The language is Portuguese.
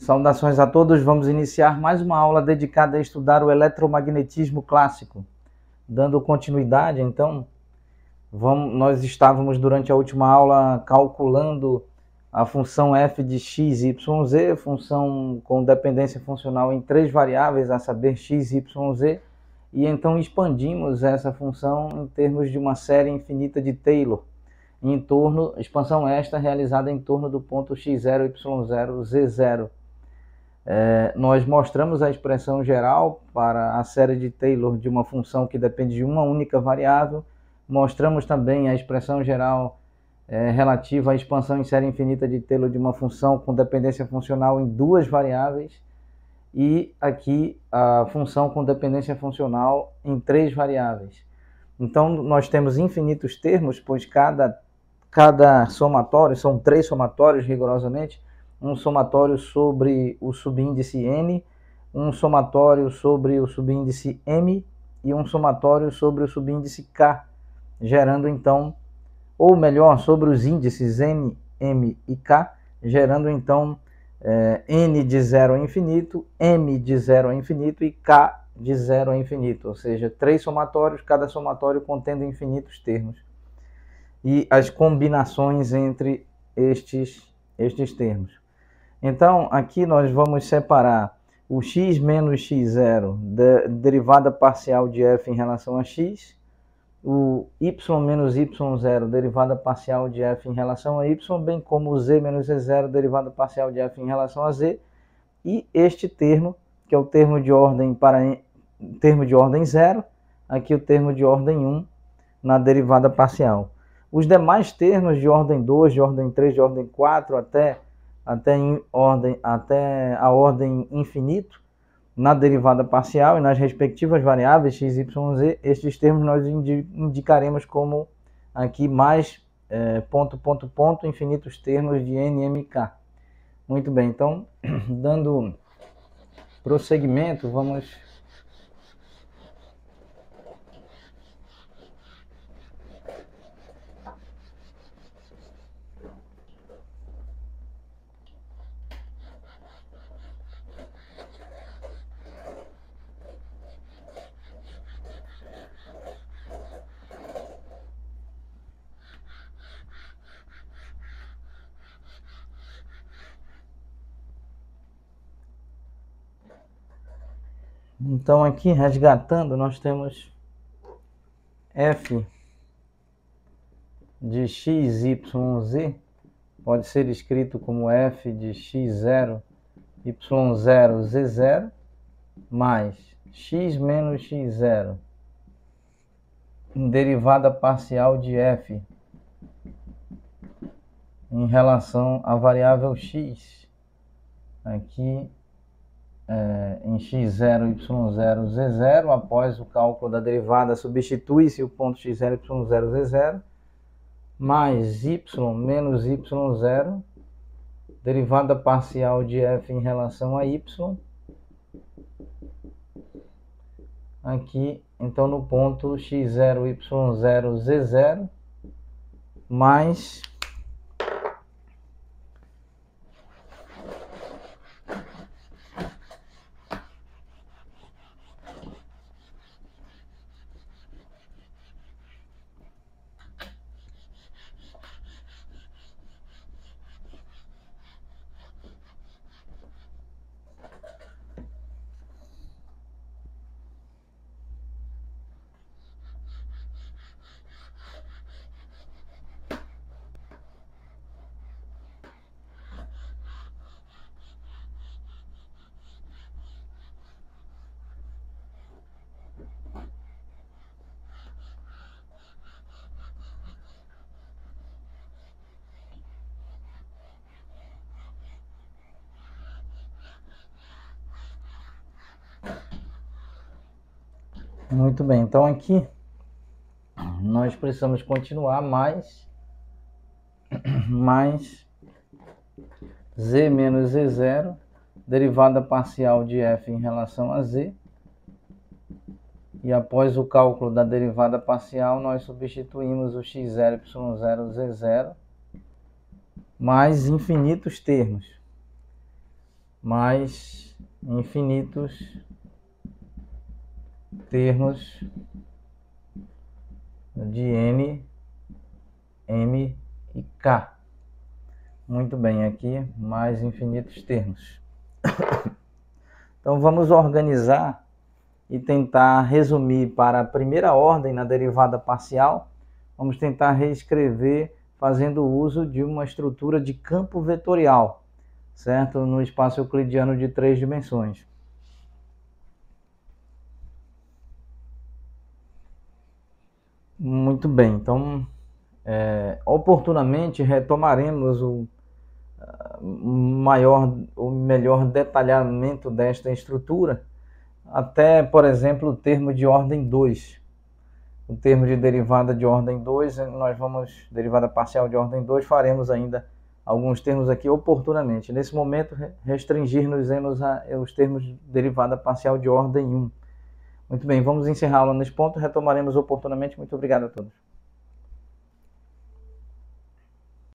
Saudações a todos, vamos iniciar mais uma aula dedicada a estudar o eletromagnetismo clássico. Dando continuidade, então, nós estávamos durante a última aula calculando a função f de x, y, z, função com dependência funcional em três variáveis, a saber, x, y, z, e então expandimos essa função em termos de uma série infinita de Taylor, expansão esta realizada em torno do ponto x0, y0, z0. Nós mostramos a expressão geral para a série de Taylor de uma função que depende de uma única variável. Mostramos também a expressão geral relativa à expansão em série infinita de Taylor de uma função com dependência funcional em duas variáveis. E aqui a função com dependência funcional em três variáveis. Então nós temos infinitos termos, pois cada somatório, são três somatórios rigorosamente, um somatório sobre o subíndice n, um somatório sobre o subíndice m e um somatório sobre o subíndice k, gerando então, ou melhor, sobre os índices n, m e k, gerando então n de 0 a infinito, m de 0 a infinito e k de 0 a infinito, ou seja, três somatórios, cada somatório contendo infinitos termos. E as combinações entre estes termos. Então, aqui nós vamos separar o x menos x0, derivada parcial de f em relação a x, o y menos y0, derivada parcial de f em relação a y, bem como o z menos z0, derivada parcial de f em relação a z, e este termo, que é o termo de ordem 0, aqui o termo de ordem 1 na derivada parcial. Os demais termos de ordem 2, de ordem 3, de ordem 4, até a ordem infinito, na derivada parcial e nas respectivas variáveis x, y, z, estes termos nós indicaremos como aqui mais infinitos termos de n, m e k. Muito bem, então, dando prosseguimento, vamos... Então, aqui, resgatando, nós temos f de x, y, z, pode ser escrito como f de x0, y0, z0, mais x menos x0, em derivada parcial de f, em relação à variável x, aqui, em x0, y0, z0, após o cálculo da derivada, substitui-se o ponto x0, y0, z0, mais y menos y0, derivada parcial de f em relação a y, aqui, então, no ponto x0, y0, z0, mais... Muito bem, então aqui nós precisamos continuar mais z menos z0, derivada parcial de f em relação a z, e após o cálculo da derivada parcial nós substituímos o x0, y0, z0 mais infinitos termos. mais infinitos termos de N, M e K. Muito bem, aqui mais infinitos termos. Então vamos organizar e tentar resumir para a primeira ordem na derivada parcial. Vamos tentar reescrever fazendo uso de uma estrutura de campo vetorial, certo? No espaço euclidiano de 3 dimensões. Muito bem, então oportunamente retomaremos o melhor detalhamento desta estrutura, até, por exemplo, o termo de ordem 2. O termo de derivada de ordem 2, derivada parcial de ordem 2, faremos ainda alguns termos aqui oportunamente. Nesse momento, restringir-nos aos termos de derivada parcial de ordem 1. Muito bem, vamos encerrar a aula nesse ponto, retomaremos oportunamente. Muito obrigado a todos.